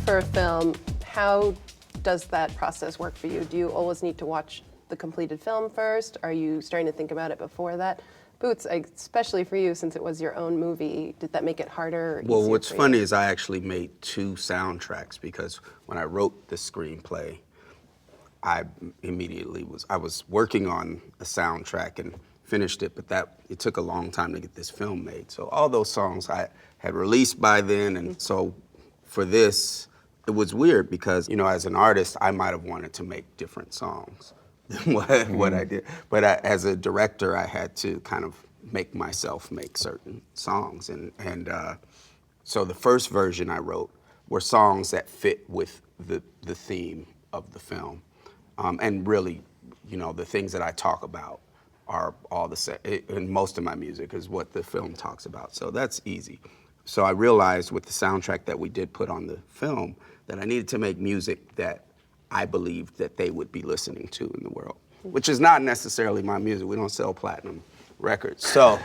for a film, how does that process work for you? Do you always need to watch the completed film first? Are you starting to think about it before that? Boots, especially for you, since it was your own movie, did that make it harder or easier? Well, what's funny is I actually made 2 soundtracks because when I wrote the screenplay, I was working on a soundtrack and finished it, but it took a long time to get this film made. So all those songs I had released by then, and so for this, it was weird because, you know, as an artist, I might have wanted to make different songs than what I did. But as a director, I had to kind of make myself make certain songs. And so the first version I wrote were songs that fit with the theme of the film. And really, you know, the things that I talk about are all the same, and most of my music is what the film talks about, so that's easy. So I realized with the soundtrack that we did put on the film that I needed to make music that I believed that they would be listening to in the world, which is not necessarily my music. We don't sell platinum records, so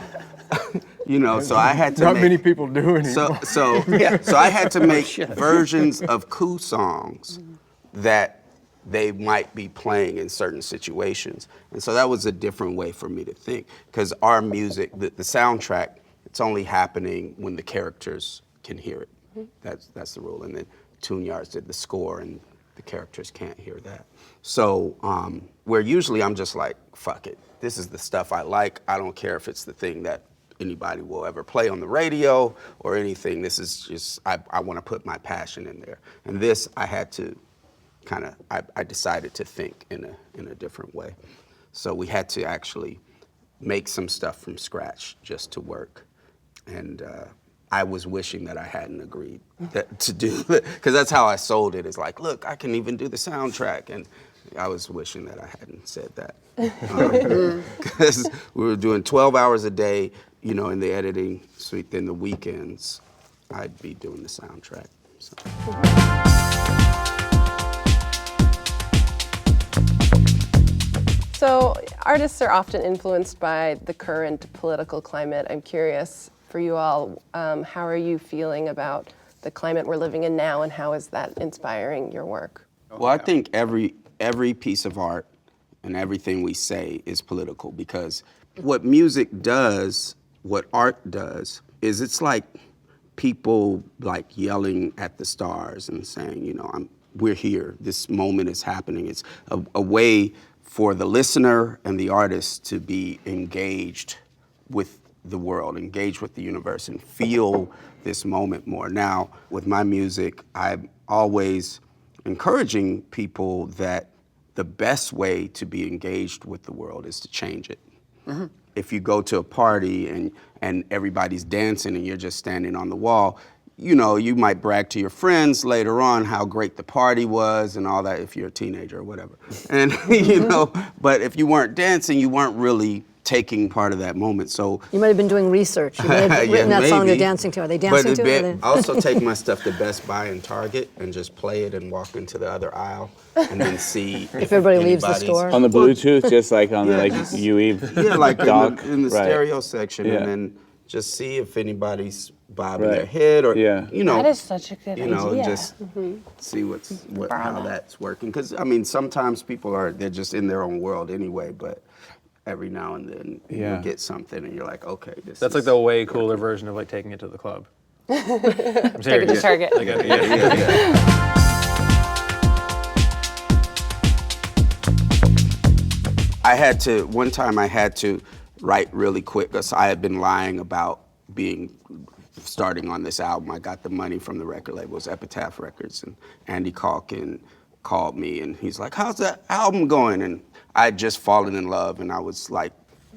you know. So I had to. Not many people do anymore. So I had to make versions of Coup songs that they might be playing in certain situations. And so that was a different way for me to think, because our music, the soundtrack, it's only happening when the characters can hear it. That's the rule. And then Tune Yards did the score, and the characters can't hear that. So where usually I'm just like, fuck it. This is the stuff I like. I don't care if it's the thing that anybody will ever play on the radio or anything. This is just, I want to put my passion in there. And this, I had to I decided to think in a different way. So we had to actually make some stuff from scratch just to work. And I was wishing that I hadn't agreed to do it, because that's how I sold it. It's like, look, I can even do the soundtrack. And I was wishing that I hadn't said that. Because we were doing 12 hours a day, you know, in the editing suite. Then the weekends, I'd be doing the soundtrack. So. So artists are often influenced by the current political climate. I'm curious for you all, how are you feeling about the climate we're living in now, and how is that inspiring your work? Well, I think every piece of art and everything we say is political, because what music does, what art does, is it's like people like yelling at the stars and saying, you know, we're here, this moment is happening. It's a way for the listener and the artist to be engaged with the world, engaged with the universe, and feel this moment more. Now, with my music, I'm always encouraging people that the best way to be engaged with the world is to change it. Mm-hmm. If you go to a party and everybody's dancing and you're just standing on the wall, you know, you might brag to your friends later on how great the party was and all that, if you're a teenager or whatever. And, you know, but if you weren't dancing, you weren't really taking part of that moment. So you might have been doing research. You might have written that song they're dancing to. Are they dancing to it? I also take my stuff to Best Buy and Target and just play it and walk into the other aisle and then see if everybody leaves the store. On the Bluetooth, just like on the UE. Yeah, like dock. in the right. stereo section, and then just see if anybody's bobbing their head, or you know, that is such a good idea. Just see how that's working. Because I mean, sometimes people they're just in their own world anyway, but every now and then you get something and you're like, okay, That's like the way cooler version of like taking it to the club. I'm Take it to Target. One time I had to write really quick, because I had been lying about starting on this album. I got the money from the record labels, Epitaph Records, and Andy Calkin called me and he's like, how's that album going? And I had just fallen in love, and I was like,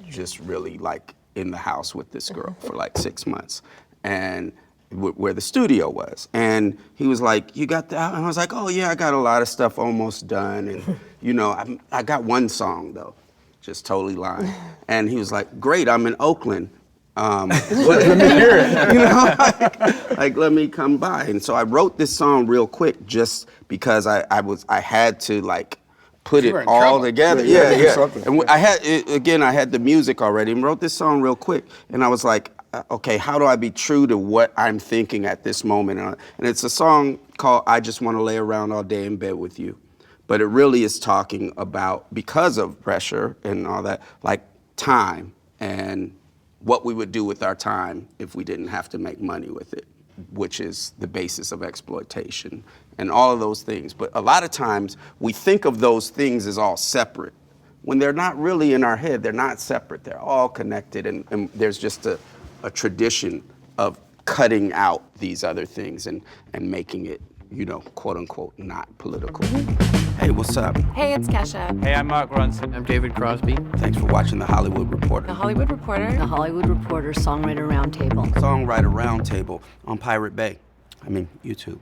just really like in the house with this girl for like 6 months, and where the studio was. And he was like, you got the album? And I was like, oh yeah, I got a lot of stuff almost done. And you know, I got one song though, just totally lying. And he was like, great, I'm in Oakland. Let me hear it. You know, like let me come by. And so I wrote this song real quick just because I had to like put it all together. Yeah. And I had the music already and wrote this song real quick. And I was like, okay, how do I be true to what I'm thinking at this moment? And it's a song called I Just Want to Lay Around All Day in Bed With You. But it really is talking about, because of pressure and all that, like time and what we would do with our time if we didn't have to make money with it, which is the basis of exploitation and all of those things. But a lot of times we think of those things as all separate, when they're not really in our head. They're not separate. They're all connected, and there's just a tradition of cutting out these other things and making it, you know, quote unquote, not political. Hey, what's up? Hey, it's Kesha. Hey, I'm Mark Ronson. I'm David Crosby. Thanks for watching The Hollywood Reporter. The Hollywood Reporter. The Hollywood Reporter Songwriter Roundtable. Songwriter Roundtable on Pirate Bay. I mean, YouTube.